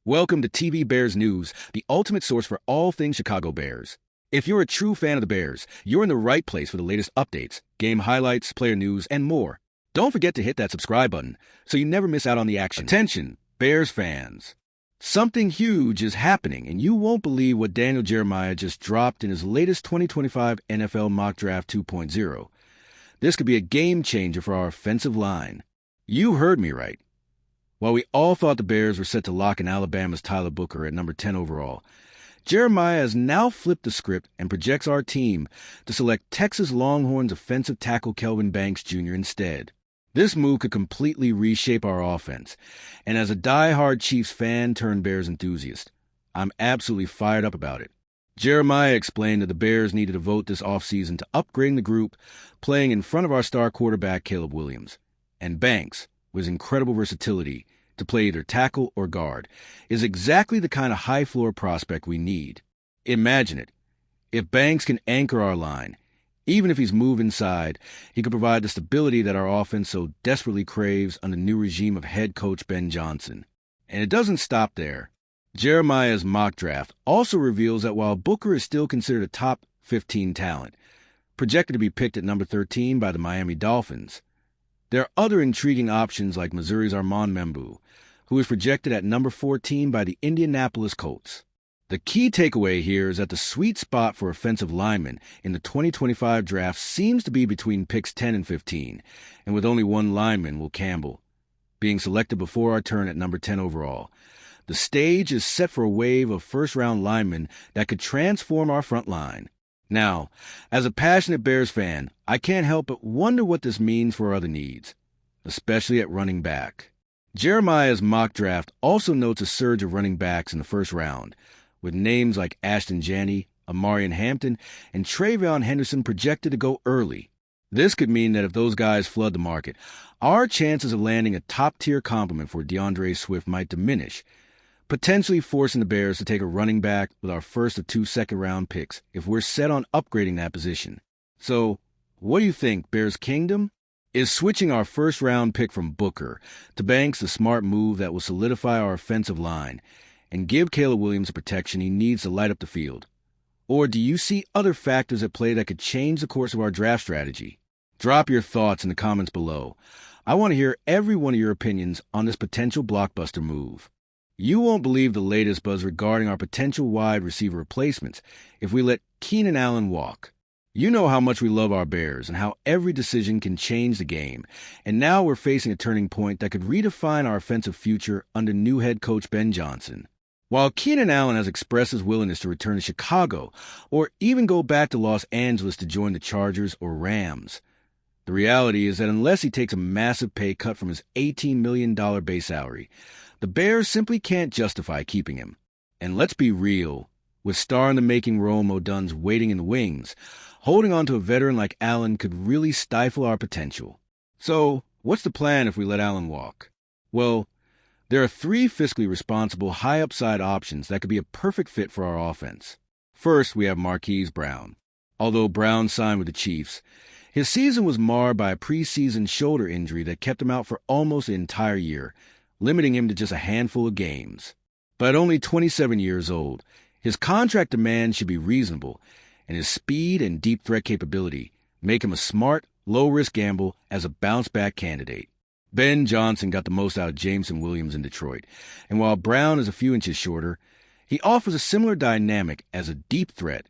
Welcome to TV Bears News, the ultimate source for all things Chicago Bears. If you're a true fan of the Bears, you're in the right place for the latest updates, game highlights, player news, and more. Don't forget to hit that subscribe button so you never miss out on the action. Attention, Bears fans. Something huge is happening, and you won't believe what Daniel Jeremiah just dropped in his latest 2025 NFL Mock Draft 2.0. This could be a game changer for our offensive line. You heard me right. While we all thought the Bears were set to lock in Alabama's Tyler Booker at number 10 overall, Jeremiah has now flipped the script and projects our team to select Texas Longhorns offensive tackle Kelvin Banks Jr. instead. This move could completely reshape our offense, and as a die-hard Chiefs fan turned Bears enthusiast, I'm absolutely fired up about it. Jeremiah explained that the Bears needed to vote this offseason to upgrading the group, playing in front of our star quarterback Caleb Williams. And Banks, with his incredible versatility to play either tackle or guard, is exactly the kind of high-floor prospect we need. Imagine it. If Banks can anchor our line, even if he's moved inside, he could provide the stability that our offense so desperately craves under the new regime of head coach Ben Johnson. And it doesn't stop there. Jeremiah's mock draft also reveals that while Booker is still considered a top 15 talent, projected to be picked at number 13 by the Miami Dolphins, there are other intriguing options like Missouri's Armand Membu, who is projected at number 14 by the Indianapolis Colts. The key takeaway here is that the sweet spot for offensive linemen in the 2025 draft seems to be between picks 10 and 15, and with only one lineman, Will Campbell, being selected before our turn at number 10 overall. The stage is set for a wave of first-round linemen that could transform our front line. Now, as a passionate Bears fan, I can't help but wonder what this means for our other needs, especially at running back. Jeremiah's mock draft also notes a surge of running backs in the first round, with names like Ashton Janney, Amarian Hampton, and Travion Henderson projected to go early. This could mean that if those guys flood the market, our chances of landing a top-tier complement for DeAndre Swift might diminish, potentially forcing the Bears to take a running back with our first of 2 second-round picks if we're set on upgrading that position. So, what do you think, Bears Kingdom? Is switching our first-round pick from Booker to Banks the smart move that will solidify our offensive line and give Caleb Williams the protection he needs to light up the field? Or do you see other factors at play that could change the course of our draft strategy? Drop your thoughts in the comments below. I want to hear every one of your opinions on this potential blockbuster move. You won't believe the latest buzz regarding our potential wide receiver replacements if we let Keenan Allen walk. You know how much we love our Bears and how every decision can change the game, and now we're facing a turning point that could redefine our offensive future under new head coach Ben Johnson. While Keenan Allen has expressed his willingness to return to Chicago or even go back to Los Angeles to join the Chargers or Rams, the reality is that unless he takes a massive pay cut from his $18 million base salary, the Bears simply can't justify keeping him. And let's be real, with star-in-the-making Rome O'Dunn's waiting in the wings, holding on to a veteran like Allen could really stifle our potential. So, what's the plan if we let Allen walk? Well, there are 3 fiscally responsible, high-upside options that could be a perfect fit for our offense. First, we have Marquise Brown. Although Brown signed with the Chiefs, his season was marred by a preseason shoulder injury that kept him out for almost the entire year, limiting him to just a handful of games. But at only 27 years old, his contract demands should be reasonable, and his speed and deep threat capability make him a smart, low-risk gamble as a bounce-back candidate. Ben Johnson got the most out of Jameson Williams in Detroit, and while Brown is a few inches shorter, he offers a similar dynamic as a deep threat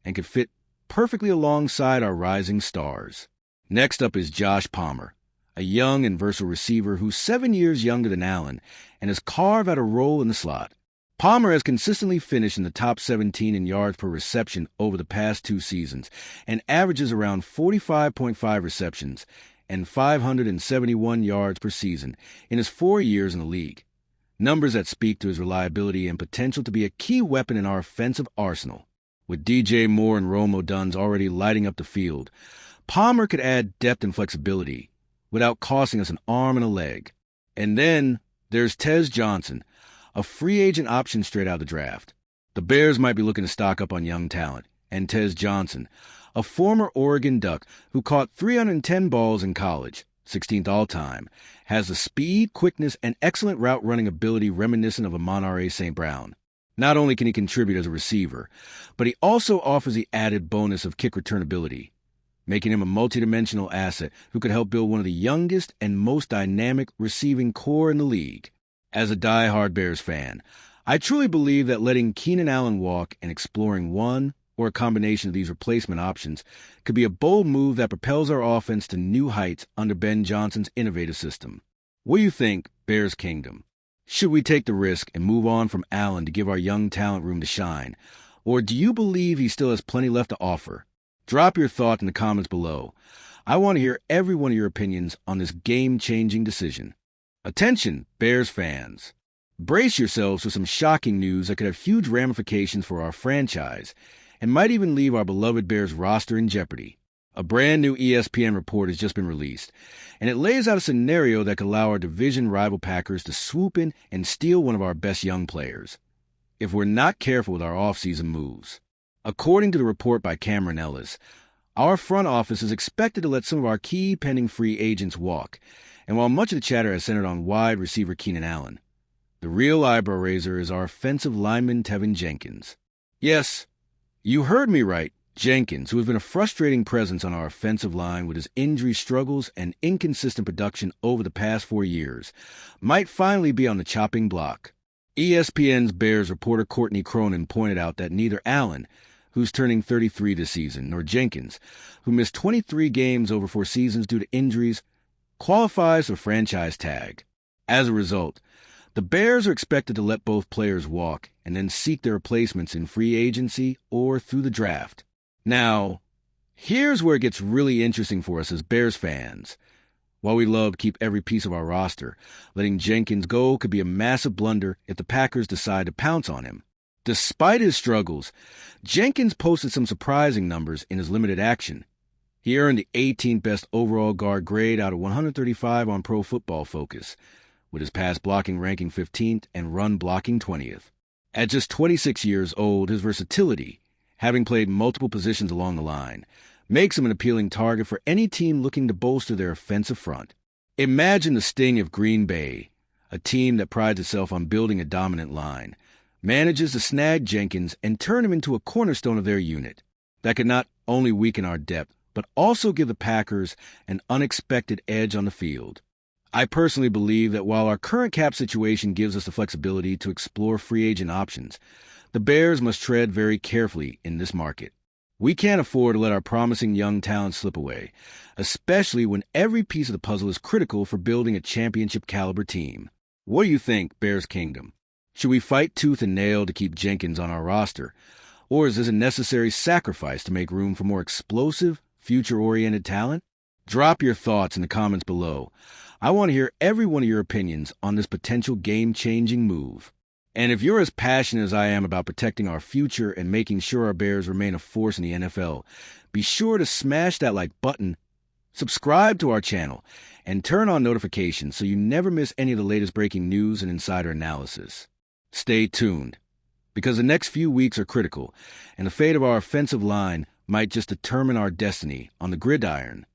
and could fit perfectly alongside our rising stars. Next up is Josh Palmer, a young and versatile receiver who's 7 years younger than Allen and has carved out a role in the slot. Palmer has consistently finished in the top 17 in yards per reception over the past 2 seasons and averages around 45.5 receptions and 571 yards per season in his 4 years in the league. Numbers that speak to his reliability and potential to be a key weapon in our offensive arsenal. With DJ Moore and Rome O'Dunn's already lighting up the field, Palmer could add depth and flexibility without costing us an arm and a leg. And then there's Tez Johnson, a free agent option straight out of the draft. The Bears might be looking to stock up on young talent, and Tez Johnson, a former Oregon Duck who caught 310 balls in college, 16th all-time, has the speed, quickness, and excellent route-running ability reminiscent of a Monterey St. Brown. Not only can he contribute as a receiver, but he also offers the added bonus of kick return ability, making him a multidimensional asset who could help build one of the youngest and most dynamic receiving core in the league. As a die-hard Bears fan, I truly believe that letting Keenan Allen walk and exploring one or a combination of these replacement options could be a bold move that propels our offense to new heights under Ben Johnson's innovative system. What do you think, Bears Kingdom? Should we take the risk and move on from Allen to give our young talent room to shine? Or do you believe he still has plenty left to offer? Drop your thoughts in the comments below. I want to hear every one of your opinions on this game-changing decision. Attention, Bears fans. Brace yourselves for some shocking news that could have huge ramifications for our franchise and might even leave our beloved Bears roster in jeopardy. A brand new ESPN report has just been released, and it lays out a scenario that could allow our division rival Packers to swoop in and steal one of our best young players, if we're not careful with our offseason moves. According to the report by Cameron Ellis, our front office is expected to let some of our key pending free agents walk, and while much of the chatter has centered on wide receiver Keenan Allen, the real eyebrow raiser is our offensive lineman Tevin Jenkins. Yes, you heard me right. Jenkins, who has been a frustrating presence on our offensive line with his injury struggles and inconsistent production over the past 4 years, might finally be on the chopping block. ESPN's Bears reporter Courtney Cronin pointed out that neither Allen, who's turning 33 this season, nor Jenkins, who missed 23 games over 4 seasons due to injuries, qualifies for franchise tag. As a result, the Bears are expected to let both players walk and then seek their replacements in free agency or through the draft. Now, here's where it gets really interesting for us as Bears fans. While we love to keep every piece of our roster, letting Jenkins go could be a massive blunder if the Packers decide to pounce on him. Despite his struggles, Jenkins posted some surprising numbers in his limited action. He earned the 18th best overall guard grade out of 135 on Pro Football Focus, with his pass blocking ranking 15th and run blocking 20th. At just 26 years old, his versatility, having played multiple positions along the line, makes him an appealing target for any team looking to bolster their offensive front. Imagine the sting if Green Bay, a team that prides itself on building a dominant line, manages to snag Jenkins and turn him into a cornerstone of their unit. That could not only weaken our depth, but also give the Packers an unexpected edge on the field. I personally believe that while our current cap situation gives us the flexibility to explore free agent options, the Bears must tread very carefully in this market. We can't afford to let our promising young talent slip away, especially when every piece of the puzzle is critical for building a championship-caliber team. What do you think, Bears Kingdom? Should we fight tooth and nail to keep Jenkins on our roster, or is this a necessary sacrifice to make room for more explosive, future-oriented talent? Drop your thoughts in the comments below. I want to hear every one of your opinions on this potential game-changing move. And if you're as passionate as I am about protecting our future and making sure our Bears remain a force in the NFL, be sure to smash that like button, subscribe to our channel, and turn on notifications so you never miss any of the latest breaking news and insider analysis. Stay tuned, because the next few weeks are critical, and the fate of our offensive line might just determine our destiny on the gridiron